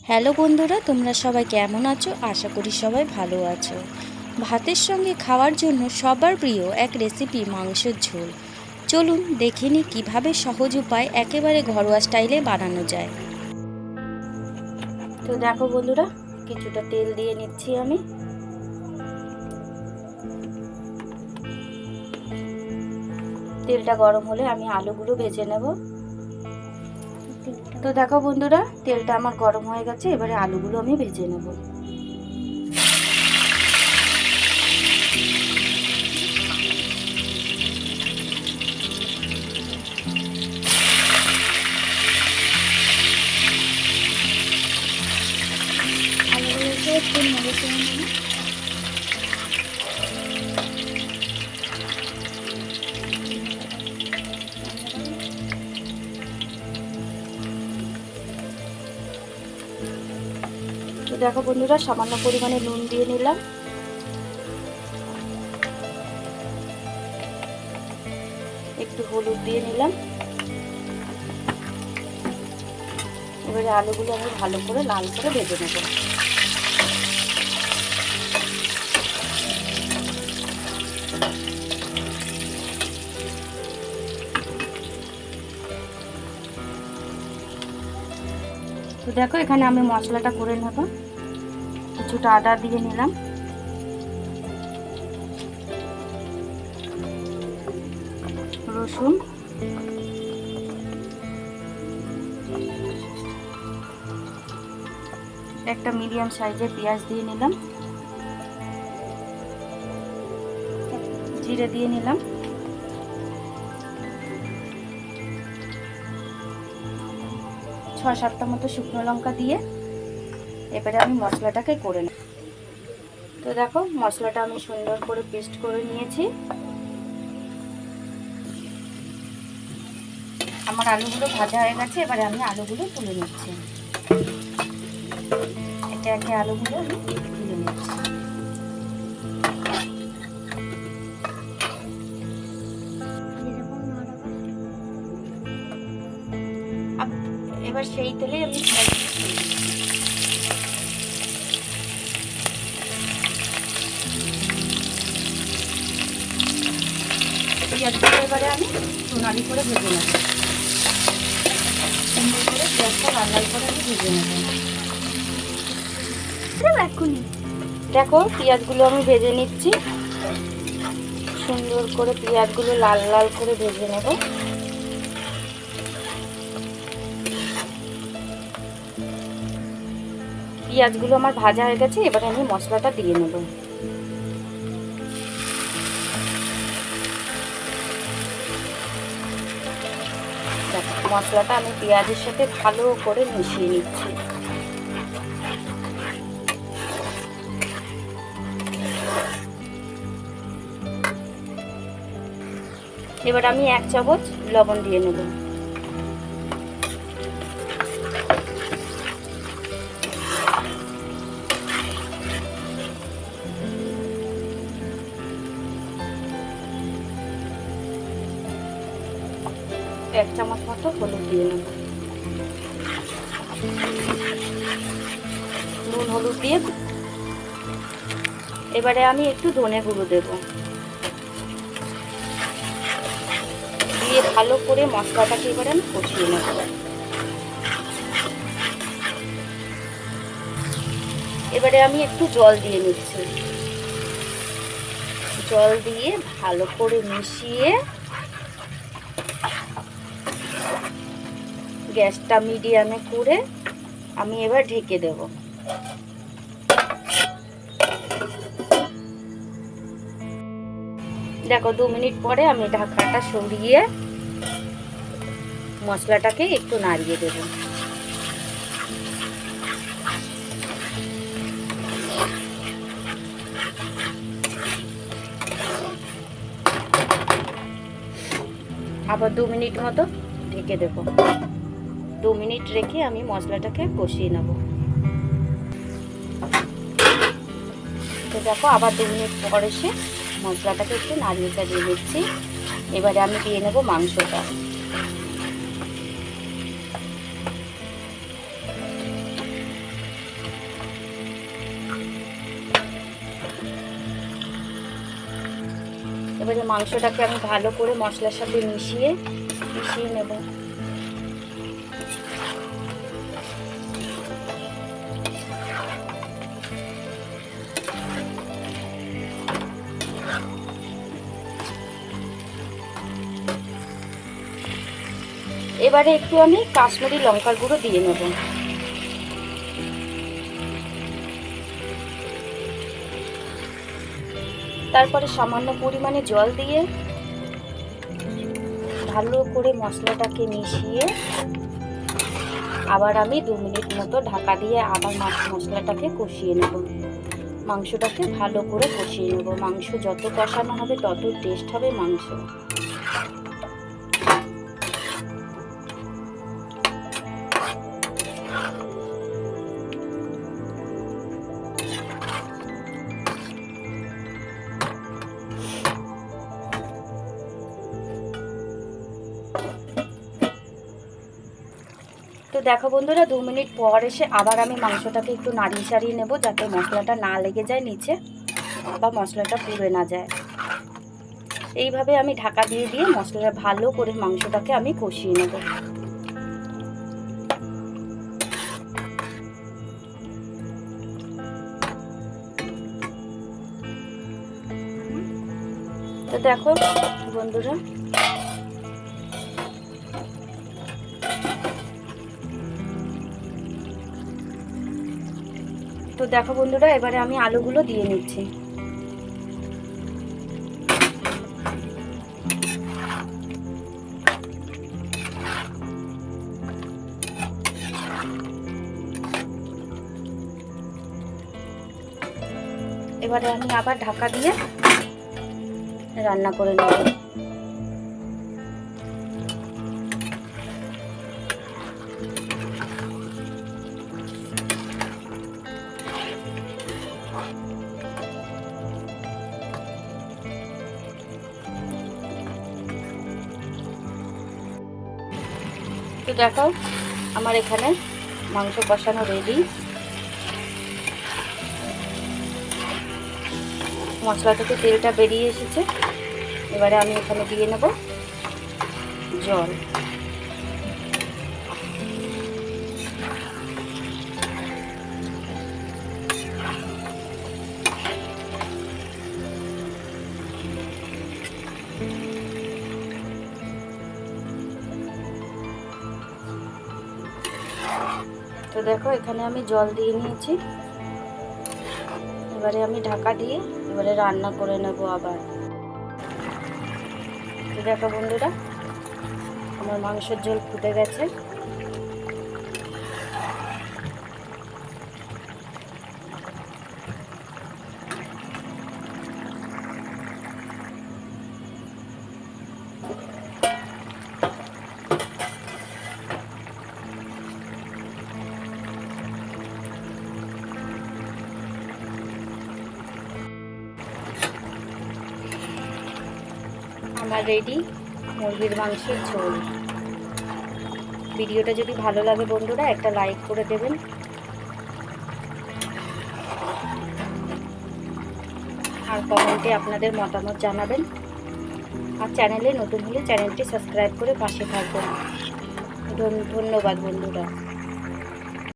Hello বন্ধুরা, তোমরা সবাই কেমন আছো? আশা করি সবাই ভালো আছো। ভাতের সঙ্গে খাওয়ার জন্য সবার প্রিয় এক রেসিপি মাংসের ঝোল। চলুন দেখে নিই কীভাবে সহজ উপায় একেবারে ঘরোয়া স্টাইলে বানানো যায়। তো দেখো বন্ধুরা, কিছুটা তেল দিয়ে নিচ্ছি আমি। তেলটা গরম হলে আমি আলুগুলো ভেজে নেব। তো দেখো বন্ধুরা, তেলটা আমার গরম হয়ে গেছে, এবারে আলুগুলো আমি ভেজে নেব। আলুগুলোকে একটু নেড়ে চেড়ে নেব। তো দেখো বন্ধুরা, সামান্য পরিমাণে নুন দিয়ে নিলাম। একটু হলুদ দিয়ে নিলাম। এবারে আলুগুলো আমি ভালো করে লাল করে ভেজে নেব। তো দেখো, এখানে আমি মশলাটা করে নেব। কিছুটা আদা দিয়ে নিলাম, রসুন, একটা মিডিয়াম সাইজের পেঁয়াজ দিয়ে নিলাম, জিরে দিয়ে নিলাম, ছয় সাতটা মতো শুকনো লঙ্কা দিয়ে এবারে আমি মশলাটাকে করে নেব। তো দেখো, মশলাটা আমি সুন্দর করে পেস্ট করে নিয়েছি। আমার আলুগুলো ভাজা হয়ে গেছে, এবারে আমি আলুগুলো তুলে নিচ্ছি। একে একে আলুগুলো আমি তুলে নিচ্ছি। এবার সেই তেলে আমি পেঁয়াজগুলো এবারে আমি সোনালি করে ভেজে নেব। সুন্দর করে পেঁয়াজটা লাল লাল করে আমি ভেজে নেব। দেখো, পেঁয়াজগুলো আমি ভেজে নিচ্ছি। সুন্দর করে পেঁয়াজগুলো লাল লাল করে ভেজে নেব। পেঁয়াজগুলো আমার ভাজা হয়ে গেছে, এবারে আমি মশলাটা দিয়ে নেব। মশলাটা আমি পেঁয়াজের সাথে ভালো করে মিশিয়ে নিচ্ছি। এবার আমি 1 চামচ লবণ দিয়ে নেব। এক চামচ মতো হলুদ দিয়ে নেব। নুন হলুদ দিয়ে এবারে আমি একটু ধনে গুঁড়ো দেব। দিয়ে ভালো করে মশলাটাকে এবারে আমি কষিয়ে নেব। এবারে আমি একটু জল দিয়ে নিচ্ছি। জল দিয়ে ভালো করে মিশিয়ে গ্যাসটা মিডিয়ামে করে আমি এবার ঢেকে দেব। দেখো, 2 মিনিট পরে আমি ঢাকনাটা সরিয়ে মশলাটাকে একটু নাড়িয়ে দেব। আবার 2 মিনিট মতো ঢেকে দেব। 2 মিনিট রেখে আমি মশলাটাকে কষিয়ে নেব। তো দেখো, আবার 2 মিনিট পর এসে মশলাটাকে একটু নাড়িয়ে চাড়িয়ে নিচ্ছি। এবারে আমি দিয়ে নেব মাংসটা। এবারে মাংসটাকে আমি ভালো করে মশলার সাথে মিশিয়ে নেব। এবারে একটু আমি কাশ্মীরি লঙ্কার গুঁড়ো দিয়ে নেব। তারপরে সামান্য পরিমাণে জল দিয়ে ভালো করে মশলাটাকে মিশিয়ে আবার আমি 2 মিনিট মতো ঢাকা দিয়ে আবার মশলাটাকে কষিয়ে নেব। মাংসটাকে ভালো করে কষিয়ে নেব। মাংস যত কষানো হবে তত টেস্ট হবে মাংস। তো দেখো বন্ধুরা, 2 মিনিট পর এসে আবার আমি মাংসটাকে একটু নাড়িয়ে চাড়িয়ে নেব, যাতে মশলাটা না লেগে যায় নিচে বা মশলাটা পুড়ে না যায়। এইভাবে আমি ঢাকা দিয়ে মশলাটা ভালো করে মাংসটাকে আমি কষিয়ে নেব। তো দেখো বন্ধুরা, এবারে আমি আলুগুলো দিয়ে নিচ্ছি। এবারে আমি আবার ঢাকা দিয়ে রান্না করে নেব। তো দেখো, আমার এখানে মাংস কষানো রেডি। মশলা থেকে তেলটা বেরিয়ে এসেছে। এবারে আমি এখানে দিয়ে নেব জল। তো দেখো, এখানে আমি জল দিয়ে নিয়েছি। এবারে আমি ঢাকা দিয়ে এবারে রান্না করে নেব আবার। তো দেখো বন্ধুরা, আমার মাংসের ঝোল ফুটে গেছে। আমার রেডি মুরগির মাংসের ঝোল। ভিডিওটা যদি ভালো লাগে বন্ধুরা, একটা লাইক করে দেবেন। আর কমেন্টে আপনাদের মতামত জানাবেন। আর চ্যানেলে নতুন হলে চ্যানেলটি সাবস্ক্রাইব করে পাশে থাকবেন। ধন্যবাদ বন্ধুরা।